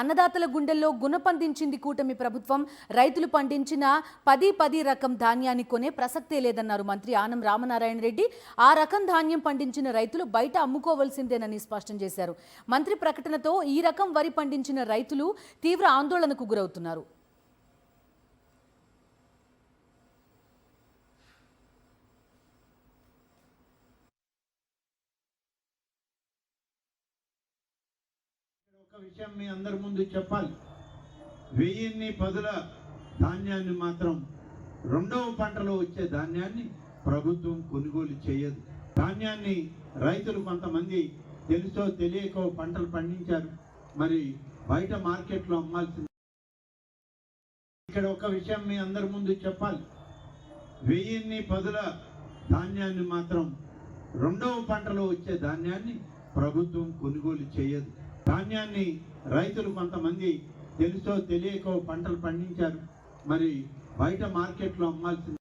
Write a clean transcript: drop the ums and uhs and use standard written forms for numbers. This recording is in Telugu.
అన్నదాతల గుండెల్లో గుణపందించింది కూటమి ప్రభుత్వం. రైతులు పండించిన 10 రకం ధాన్యాన్ని కొనే ప్రసక్తే లేదన్నారు మంత్రి ఆనం రామనారాయణ రెడ్డి. ఆ రకం ధాన్యం పండించిన రైతులు బయట అమ్ముకోవాల్సిందేనని స్పష్టం చేశారు. మంత్రి ప్రకటనతో ఈ రకం వరి పండించిన రైతులు తీవ్ర ఆందోళనకు గురవుతున్నారు. ఒక విషయం మీ అందరి ముందు చెప్పాలి. 1010 ధాన్యాన్ని మాత్రం రెండవ పంటలో వచ్చే ధాన్యాన్ని ప్రభుత్వం కొనుగోలు చేయదు. ధాన్యాన్ని రైతులు కొంతమంది తెలుసో తెలియకో పంటలు పండించారు, మరి బయట మార్కెట్లో అమ్మాల్సింది. ఇక్కడ ఒక విషయం మీ అందరి ముందు చెప్పాలి. 1010 ధాన్యాన్ని మాత్రం రెండవ పంటలో వచ్చే ధాన్యాన్ని ప్రభుత్వం కొనుగోలు చేయదు. ధాన్యాన్ని రైతులు కొంతమంది తెలుసో తెలియకో పంటలు పండించారు, మరి బయట మార్కెట్లో అమ్మాల్సింది.